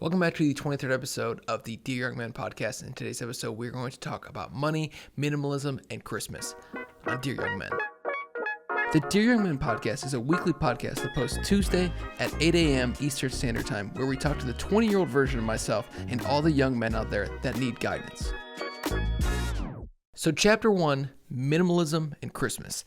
Welcome back to the 23rd episode of the Dear Young Man podcast. In today's episode, we're going to talk about money, minimalism, and Christmas on Dear Young Men. The Dear Young Men podcast is a weekly podcast that posts Tuesday at 8 a.m. Eastern Standard Time, where we talk to the 20-year-old version of myself and all the young men out there that need guidance. So Chapter 1, Minimalism and Christmas.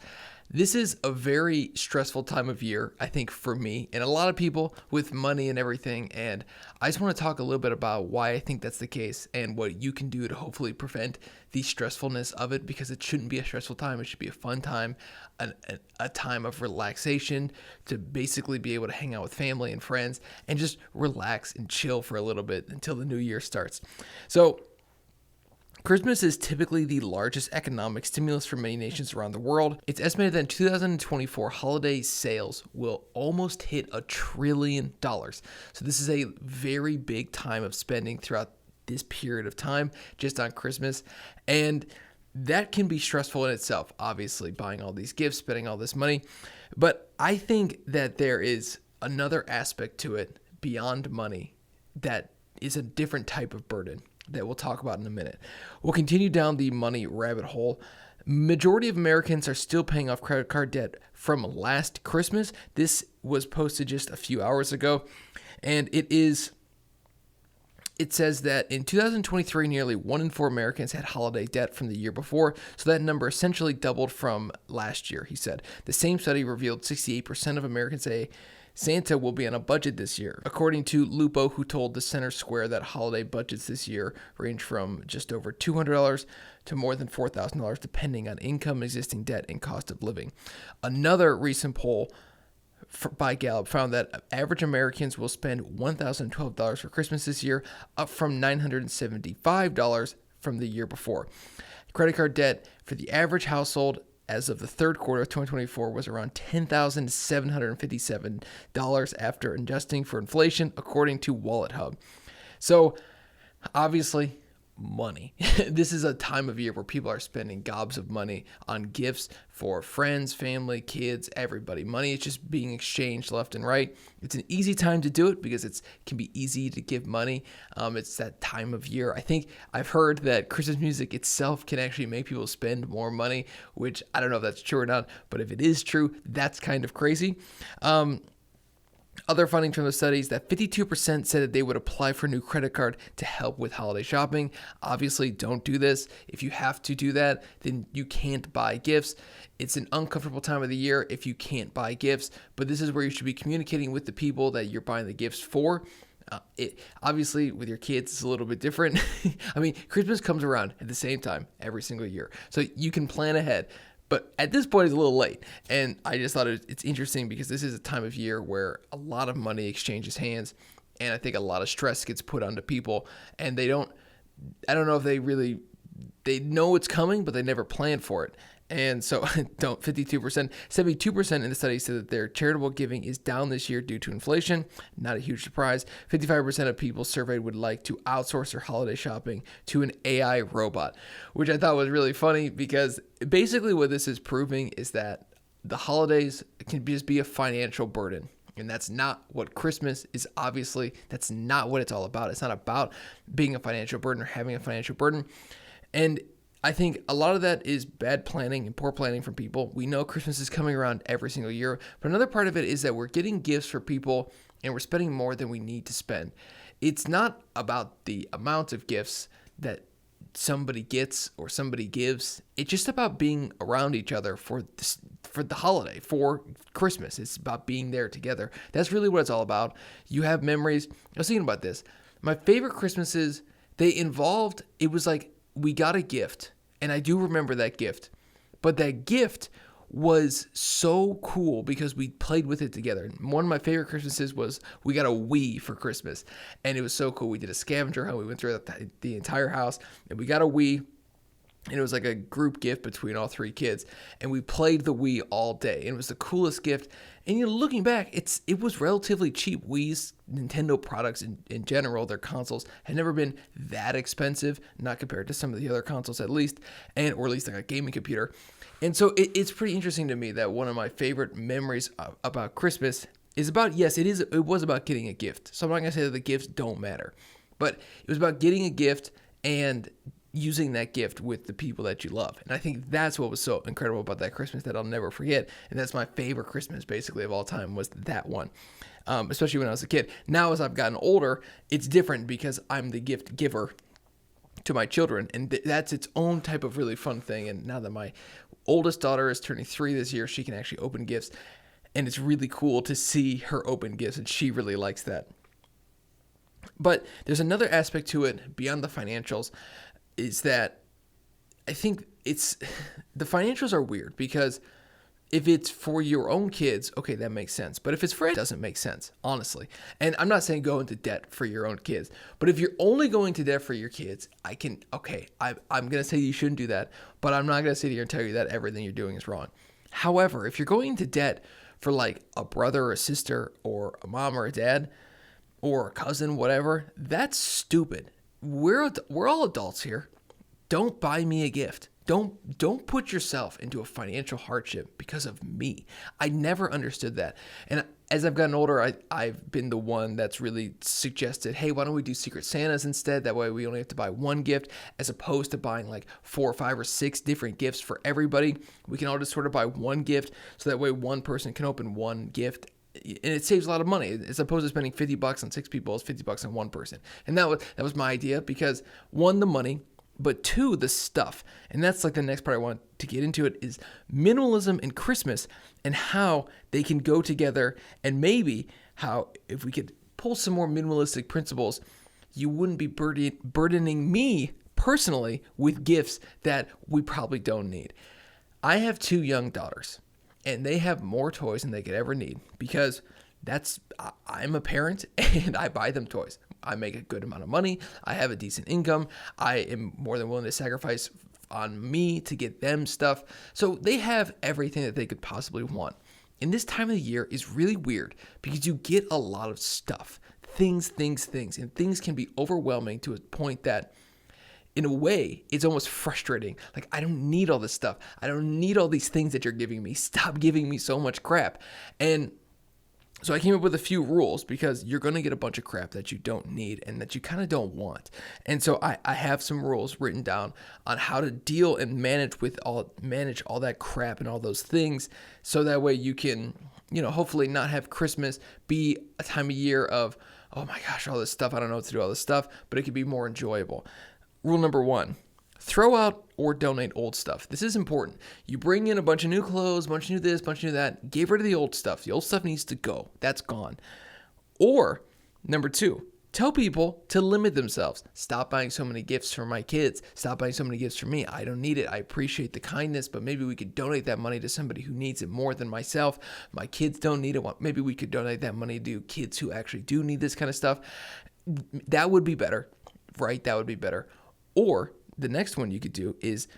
This is a very stressful time of year, I think, for me and a lot of people with money and everything. And I just want to talk a little bit about why I think that's the case and what you can do to hopefully prevent the stressfulness of it, because it shouldn't be a stressful time. It should be a fun time, a time of relaxation to basically be able to hang out with family and friends and just relax and chill for a little bit until the new year starts. So Christmas is typically the largest economic stimulus for many nations around the world. It's estimated that in 2024, holiday sales will almost hit $1 trillion. So this is a very big time of spending throughout this period of time just on Christmas. And that can be stressful in itself, obviously, buying all these gifts, spending all this money. But I think that there is another aspect to it beyond money that is a different type of burden that we'll talk about in a minute. We'll continue down the money rabbit hole. Majority of Americans are still paying off credit card debt from last Christmas. This was posted just a few hours ago, and it says that in 2023, nearly 1 in 4 Americans had holiday debt from the year before, so that number essentially doubled from last year, he said. The same study revealed 68% of Americans say Santa will be on a budget this year, according to Lupo, who told the Center Square that holiday budgets this year range from just over $200 to more than $4,000, depending on income, existing debt, and cost of living. Another recent poll by Gallup found that average Americans will spend $1,012 for Christmas this year, up from $975 from the year before. Credit card debt for the average household as of the third quarter of 2024 was around $10,757 after adjusting for inflation, according to Wallet Hub. So obviously, money. This is a time of year where people are spending gobs of money on gifts for friends, family, kids, everybody. Money is just being exchanged left and right. It's an easy time to do it because it can be easy to give money. It's that time of year. I think I've heard that Christmas music itself can actually make people spend more money, which I don't know if that's true or not, but if it is true, that's kind of crazy. Other findings from the studies that 52% said that they would apply for a new credit card to help with holiday shopping. Obviously, don't do this. If you have to do that, then you can't buy gifts. It's an uncomfortable time of the year if you can't buy gifts, but this is where you should be communicating with the people that you're buying the gifts for. Obviously, with your kids, it's a little bit different. I mean, Christmas comes around at the same time every single year, so you can plan ahead. But at this point, it's a little late, and I just thought it's interesting because this is a time of year where a lot of money exchanges hands, and I think a lot of stress gets put onto people, and I don't know if they know it's coming, but they never plan for it. And so 72% in the study said that their charitable giving is down this year due to inflation. Not a huge surprise. 55% of people surveyed would like to outsource their holiday shopping to an AI robot, which I thought was really funny because basically what this is proving is that the holidays can just be a financial burden. And that's not what Christmas is. Obviously, that's not what it's all about. It's not about being a financial burden or having a financial burden. And I think a lot of that is bad planning and poor planning from people. We know Christmas is coming around every single year, but another part of it is that we're getting gifts for people and we're spending more than we need to spend. It's not about the amount of gifts that somebody gets or somebody gives. It's just about being around each other for the holiday, for Christmas. It's about being there together. That's really what it's all about. You have memories. I was thinking about this. My favorite Christmases, it was like, we got a gift, and I do remember that gift, but that gift was so cool because we played with it together. One of my favorite Christmases was we got a Wii for Christmas, and it was so cool. We did a scavenger hunt. We went through the entire house, and we got a Wii, and it was like a group gift between all three kids, and we played the Wii all day, and it was the coolest gift. And looking back, it was relatively cheap. Wii's Nintendo products in general, their consoles, had never been that expensive, not compared to some of the other consoles or at least like a gaming computer. And so it's pretty interesting to me that one of my favorite memories about Christmas is about, yes, it was about getting a gift. So I'm not going to say that the gifts don't matter, but it was about getting a gift and using that gift with the people that you love. And I think that's what was so incredible about that Christmas that I'll never forget. And that's my favorite Christmas basically of all time, was that one. Especially when I was a kid. Now, as I've gotten older, it's different because I'm the gift giver to my children. And that's its own type of really fun thing. And now that my oldest daughter is turning 3 this year, she can actually open gifts. And it's really cool to see her open gifts. And she really likes that. But there's another aspect to it beyond the financials, is that I think the financials are weird, because if it's for your own kids, okay, that makes sense. But if it's for it, doesn't make sense, honestly. And I'm not saying go into debt for your own kids, but if you're only going to debt for your kids, I'm going to say you shouldn't do that, but I'm not going to sit here and tell you that everything you're doing is wrong. However, if you're going into debt for like a brother or a sister or a mom or a dad or a cousin, whatever, that's stupid. We're all adults here. Don't buy me a gift. Don't put yourself into a financial hardship because of me. I never understood that. And as I've gotten older, I've been the one that's really suggested, hey, why don't we do Secret Santas instead? That way we only have to buy one gift, as opposed to buying like 4 or 5 or 6 different gifts for everybody. We can all just sort of buy one gift, so that way one person can open one gift. And it saves a lot of money. As opposed to spending $50 on 6 people, it's $50 on one person. And that was my idea, because 1, the money, but 2, the stuff. And that's like the next part I want to get into, it is minimalism and Christmas, and how they can go together, and maybe how, if we could pull some more minimalistic principles, you wouldn't be burdening me personally with gifts that we probably don't need. I have 2 young daughters, and they have more toys than they could ever need, because I'm a parent and I buy them toys. I make a good amount of money. I have a decent income. I am more than willing to sacrifice on me to get them stuff. So they have everything that they could possibly want. And this time of the year is really weird, because you get a lot of stuff, things, and things can be overwhelming to a point that, in a way, it's almost frustrating. Like, I don't need all this stuff. I don't need all these things that you're giving me. Stop giving me so much crap. And so I came up with a few rules, because you're going to get a bunch of crap that you don't need and that you kind of don't want. And so I have some rules written down on how to deal and manage all that crap and all those things, so that way you can, hopefully not have Christmas be a time of year of, oh my gosh, all this stuff, I don't know what to do with all this stuff, but it could be more enjoyable. Rule number 1, throw out or donate old stuff. This is important. You bring in a bunch of new clothes, a bunch of new this, a bunch of new that. Get rid of the old stuff. The old stuff needs to go. That's gone. Or, number 2, tell people to limit themselves. Stop buying so many gifts for my kids. Stop buying so many gifts for me. I don't need it. I appreciate the kindness, but maybe we could donate that money to somebody who needs it more than myself. My kids don't need it. Maybe we could donate that money to kids who actually do need this kind of stuff. That would be better, right? That would be better. Or the next one you could do is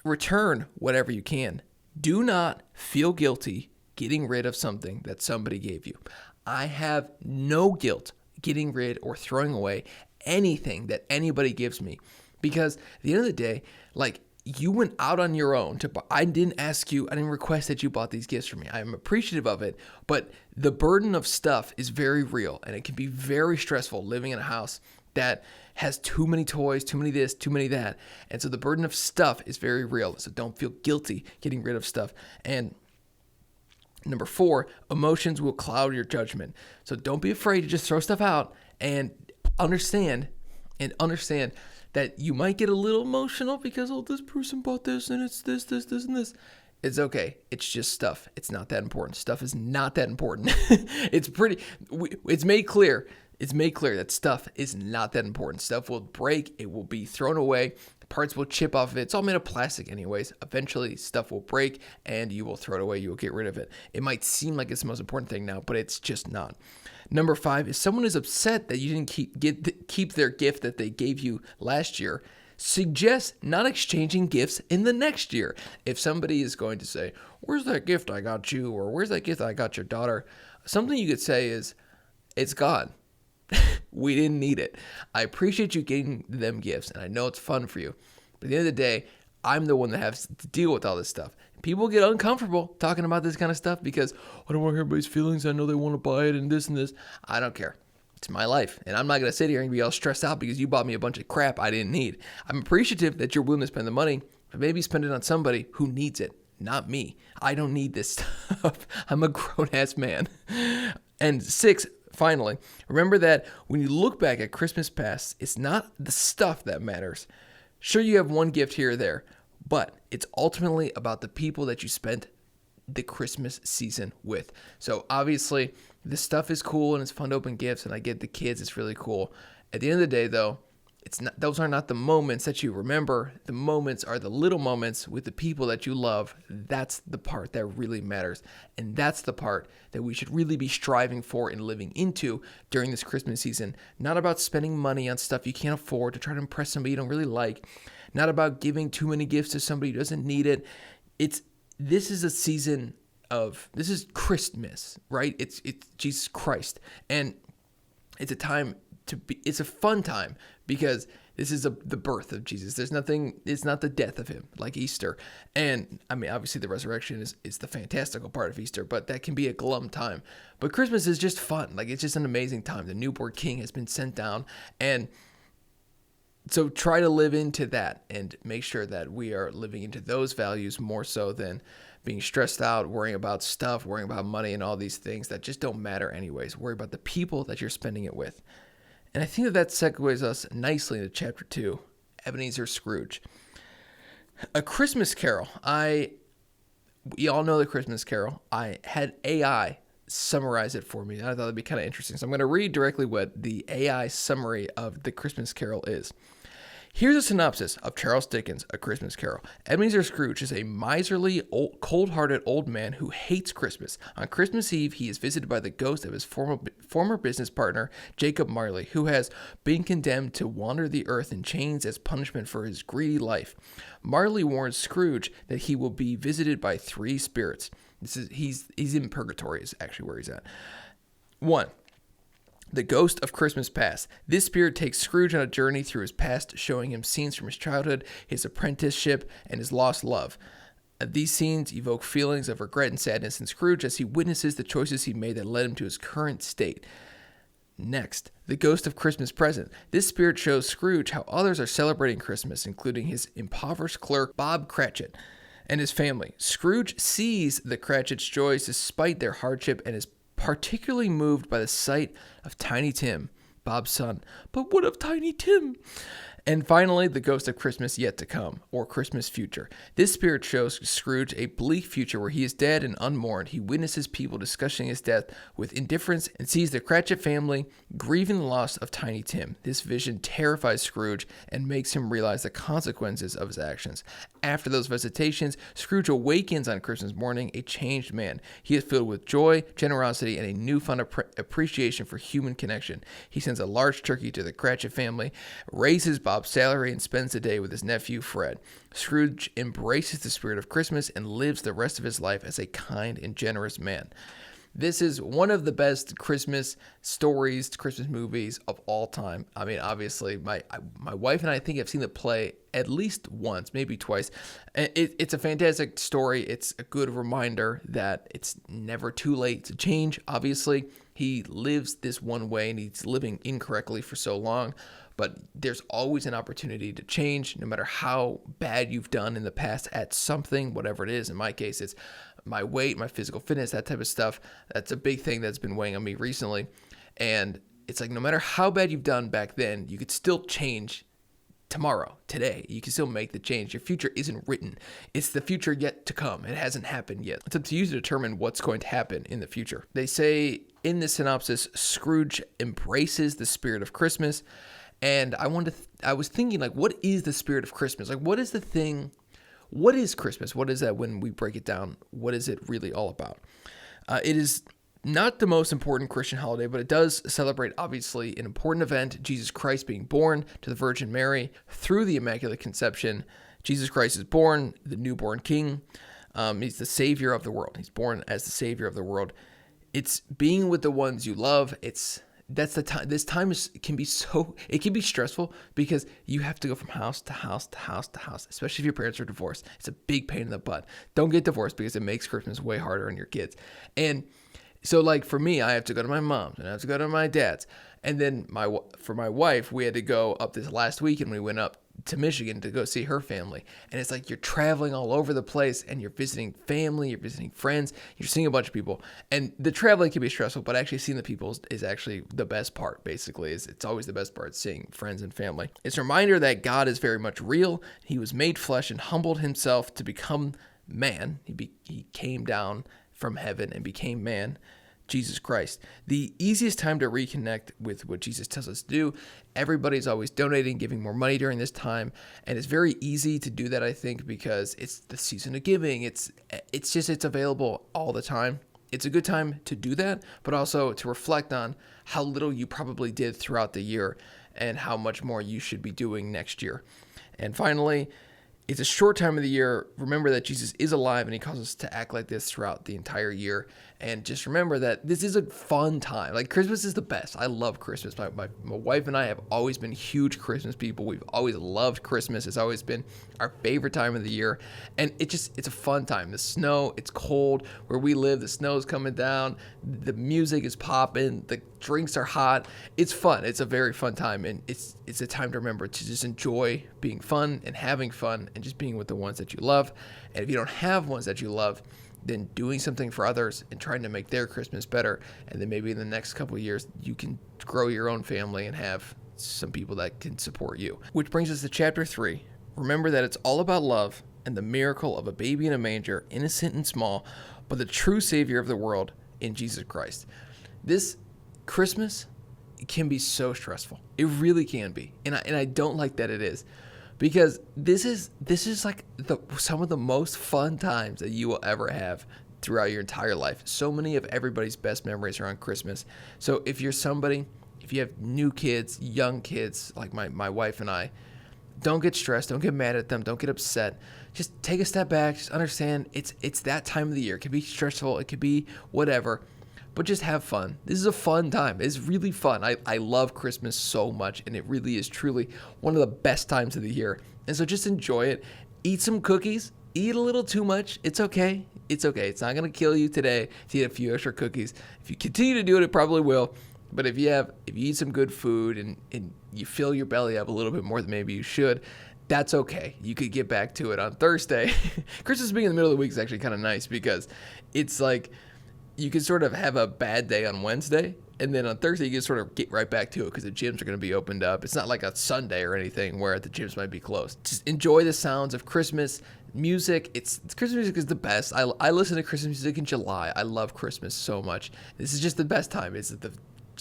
return whatever you can. Do not feel guilty getting rid of something that somebody gave you. I have no guilt getting rid or throwing away anything that anybody gives me, because at the end of the day, like, you went out on your own to buy. I didn't ask you, I didn't request that you bought these gifts for me. I am appreciative of it, but the burden of stuff is very real, and it can be very stressful living in a house that has too many toys, too many this, too many that. And so the burden of stuff is very real. So don't feel guilty getting rid of stuff. And number 4, emotions will cloud your judgment. So don't be afraid to just throw stuff out, and understand that you might get a little emotional because, oh, this person bought this and it's this, and this. It's okay. It's just stuff. It's not that important. Stuff is not that important. It's made clear. It's made clear that stuff is not that important. Stuff will break. It will be thrown away. The parts will chip off of it. It's all made of plastic anyways. Eventually, stuff will break and you will throw it away. You will get rid of it. It might seem like it's the most important thing now, but it's just not. Number 5, if someone is upset that you didn't keep their gift that they gave you last year, suggest not exchanging gifts in the next year. If somebody is going to say, where's that gift I got you? Or where's that gift I got your daughter? Something you could say is, it's gone. We didn't need it. I appreciate you getting them gifts, and I know it's fun for you. But at the end of the day, I'm the one that has to deal with all this stuff. people get uncomfortable talking about this kind of stuff because I don't want to hurt everybody's feelings. I know they want to buy it and this and this. I don't care. It's my life. And I'm not going to sit here and be all stressed out because you bought me a bunch of crap I didn't need. I'm appreciative that you're willing to spend the money, but maybe spend it on somebody who needs it, not me. I don't need this stuff. I'm a grown-ass man. And 6, finally, remember that when you look back at Christmas past, it's not the stuff that matters. Sure, you have one gift here or there, but it's ultimately about the people that you spent the Christmas season with. So obviously, this stuff is cool and it's fun to open gifts, and I get the kids, it's really cool. At the end of the day, though, those are not the moments that you remember. The moments are the little moments with the people that you love. That's the part that really matters. And that's the part that we should really be striving for and living into during this Christmas season. Not about spending money on stuff you can't afford to try to impress somebody you don't really like. Not about giving too many gifts to somebody who doesn't need it. This is a season this is Christmas, right? It's Jesus Christ. And it's a time it's a fun time because this is the birth of Jesus. It's not the death of him like Easter. And I mean, obviously the resurrection is the fantastical part of Easter, but that can be a glum time. But Christmas is just fun. Like, it's just an amazing time. The newborn king has been sent down. And so try to live into that and make sure that we are living into those values more so than being stressed out, worrying about stuff, worrying about money and all these things that just don't matter anyways. Worry about the people that you're spending it with. And I think that segues us nicely into chapter 2, Ebenezer Scrooge. A Christmas Carol. We all know the Christmas Carol. I had AI summarize it for me, and I thought it'd be kind of interesting. So I'm going to read directly what the AI summary of the Christmas Carol is. Here's a synopsis of Charles Dickens' A Christmas Carol. Ebenezer Scrooge is a miserly, cold-hearted old man who hates Christmas. On Christmas Eve, he is visited by the ghost of his former business partner, Jacob Marley, who has been condemned to wander the earth in chains as punishment for his greedy life. Marley warns Scrooge that he will be visited by 3 spirits. He's in purgatory is actually where he's at. 1. The Ghost of Christmas Past. This spirit takes Scrooge on a journey through his past, showing him scenes from his childhood, his apprenticeship, and his lost love. These scenes evoke feelings of regret and sadness in Scrooge as he witnesses the choices he made that led him to his current state. Next, the Ghost of Christmas Present. This spirit shows Scrooge how others are celebrating Christmas, including his impoverished clerk, Bob Cratchit, and his family. Scrooge sees the Cratchit's joys despite their hardship and is particularly moved by the sight of Tiny Tim, Bob's son. But what of Tiny Tim? And finally, the Ghost of Christmas Yet to Come, or Christmas Future. This spirit shows Scrooge a bleak future where he is dead and unmourned. He witnesses people discussing his death with indifference and sees the Cratchit family grieving the loss of Tiny Tim. This vision terrifies Scrooge and makes him realize the consequences of his actions. After those visitations, Scrooge awakens on Christmas morning a changed man. He is filled with joy, generosity, and a newfound appreciation for human connection. He sends a large turkey to the Cratchit family, raises Bob's salary, and spends the day with his nephew Fred. Scrooge embraces the spirit of Christmas and lives the rest of his life as a kind and generous man. This is one of the best Christmas stories, Christmas movies of all time. I mean, obviously, my wife and I think have seen it play at least once, maybe twice. It's a fantastic story. It's a good reminder that it's never too late to change. Obviously, he lives this one way and he's living incorrectly for so long. But there's always an opportunity to change, no matter how bad you've done in the past at something, whatever it is. In my case, it's my weight, my physical fitness, that type of stuff. That's a big thing that's been weighing on me recently. And it's like, no matter how bad you've done back then, you could still change tomorrow, today. You can still make the change. Your future isn't written. It's the future yet to come. It hasn't happened yet. It's up to you to determine what's going to happen in the future. They say in this synopsis, Scrooge embraces the spirit of Christmas. And I was thinking, like, what is the spirit of Christmas? Like, what is the thing? What is Christmas? What is that when we break it down? What is it really all about? It is not the most important Christian holiday, but it does celebrate, obviously, an important event, Jesus Christ being born to the Virgin Mary through the Immaculate Conception. Jesus Christ is born, the newborn King. He's the Savior of the world. He's born as the Savior of the world. It's being with the ones you love. It's That's the time. This time it can be stressful because you have to go from house to house to house to house, especially if your parents are divorced. It's a big pain in the butt. Don't get divorced because it makes Christmas way harder on your kids. And so like for me, I have to go to my mom's and I have to go to my dad's. And then for my wife, we had to go up this last week and we went up to Michigan to go see her family. And it's like you're traveling all over the place and you're visiting family, you're visiting friends, you're seeing a bunch of people. And the traveling can be stressful, but actually seeing the people is actually the best part, basically. It's always the best part, seeing friends and family. It's a reminder that God is very much real. He was made flesh and humbled himself to become man. He came down from heaven and became man. Jesus Christ. The easiest time to reconnect with what Jesus tells us to do. Everybody's always donating, giving more money during this time, and it's very easy to do that, I think, because it's the season of giving. It's available all the time. It's a good time to do that, but also to reflect on how little you probably did throughout the year and how much more you should be doing next year. And finally, it's a short time of the year. Remember that Jesus is alive and he calls us to act like this throughout the entire year. And just remember that this is a fun time. Like Christmas is the best. I love Christmas. My wife and I have always been huge Christmas people. We've always loved Christmas. It's always been our favorite time of the year. And it's a fun time. The snow, it's cold. Where we live, the snow's coming down. The music is popping. The drinks are hot. It's fun. It's a very fun time. And it's a time to remember to just enjoy being fun and having fun and just being with the ones that you love. And if you don't have ones that you love, then doing something for others and trying to make their Christmas better. And then maybe in the next couple of years, you can grow your own family and have some people that can support you. Which brings us to chapter 3. Remember that it's all about love and the miracle of a baby in a manger, innocent and small, but the true Savior of the world in Jesus Christ. This Christmas can be so stressful. It really can be. And I don't like that it is. Because this is like some of the most fun times that you will ever have throughout your entire life. So many of everybody's best memories are on Christmas. So if you have new kids, young kids, like my wife and I, don't get stressed, don't get mad at them, don't get upset. Just take a step back, just understand it's that time of the year. It can be stressful, it could be whatever. But just have fun. This is a fun time. It's really fun. I love Christmas so much, and it really is truly one of the best times of the year. And so just enjoy it. Eat some cookies. Eat a little too much. It's okay. It's okay. It's not going to kill you today to eat a few extra cookies. If you continue to do it, it probably will. But if you eat some good food and you fill your belly up a little bit more than maybe you should, that's okay. You could get back to it on Thursday. Christmas being in the middle of the week is actually kind of nice because it's like, you can sort of have a bad day on Wednesday, and then on Thursday you can sort of get right back to it because the gyms are going to be opened up. It's not like a Sunday or anything where the gyms might be closed. Just enjoy the sounds of Christmas music. Christmas music is the best. I listen to Christmas music in July. I love Christmas so much. This is just the best time.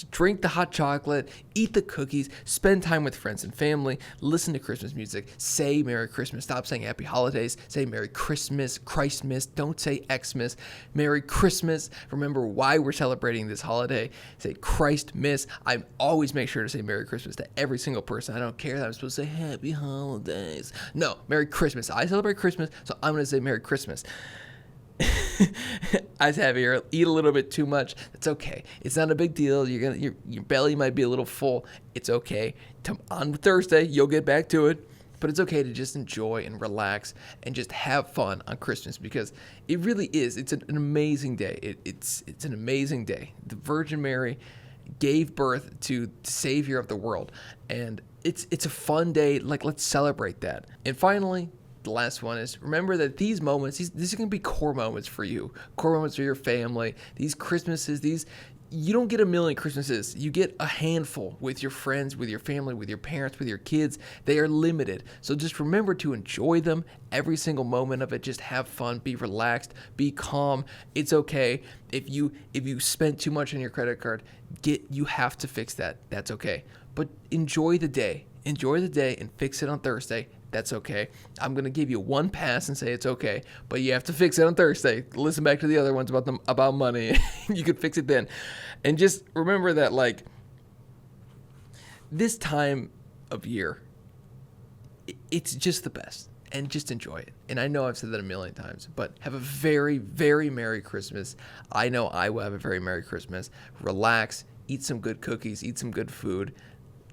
Drink the hot chocolate, eat the cookies, spend time with friends and family, listen to Christmas music, say Merry Christmas, stop saying Happy Holidays, say Merry Christmas, Christmas, don't say Xmas, Merry Christmas, remember why we're celebrating this holiday, say Christmas. I always make sure to say Merry Christmas to every single person. I don't care that I'm supposed to say Happy Holidays. No, Merry Christmas. I celebrate Christmas, so I'm going to say Merry Christmas. Eyes heavier, eat a little bit too much. That's okay. It's not a big deal. Your belly might be a little full. It's okay. On Thursday, you'll get back to it. But it's okay to just enjoy and relax and just have fun on Christmas because it really is. It's an amazing day. It's an amazing day. The Virgin Mary gave birth to the Savior of the world, and it's a fun day. Like, let's celebrate that. And finally, the last one is remember that these moments, these are going to be core moments for you, core moments for your family. These Christmases, you don't get a million Christmases. You get a handful with your friends, with your family, with your parents, with your kids. They are limited. So just remember to enjoy them, every single moment of it. Just have fun, be relaxed, be calm. It's okay. If you spent too much on your credit card, you have to fix that. That's okay. But enjoy the day. Enjoy the day and fix it on Thursday. That's okay. I'm going to give you one pass and say it's okay, but you have to fix it on Thursday. Listen back to the other ones about money. You could fix it then. And just remember that, like, this time of year, it's just the best. And just enjoy it. And I know I've said that a million times, but have a very, very Merry Christmas. I know I will have a very Merry Christmas. Relax, eat some good cookies, eat some good food,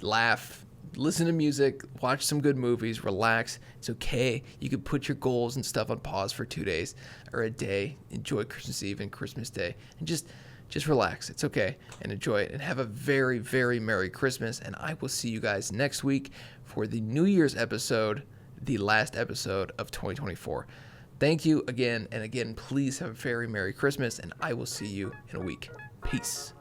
laugh, listen to music, watch some good movies, relax. It's okay. You can put your goals and stuff on pause for 2 days or a day. Enjoy Christmas Eve and Christmas Day, and just relax. It's okay, and enjoy it, and have a very, very Merry Christmas. And I will see you guys next week for the New Year's episode, the last episode of 2024. Thank you again, and again, please have a very Merry Christmas, and I will see you in a week. Peace.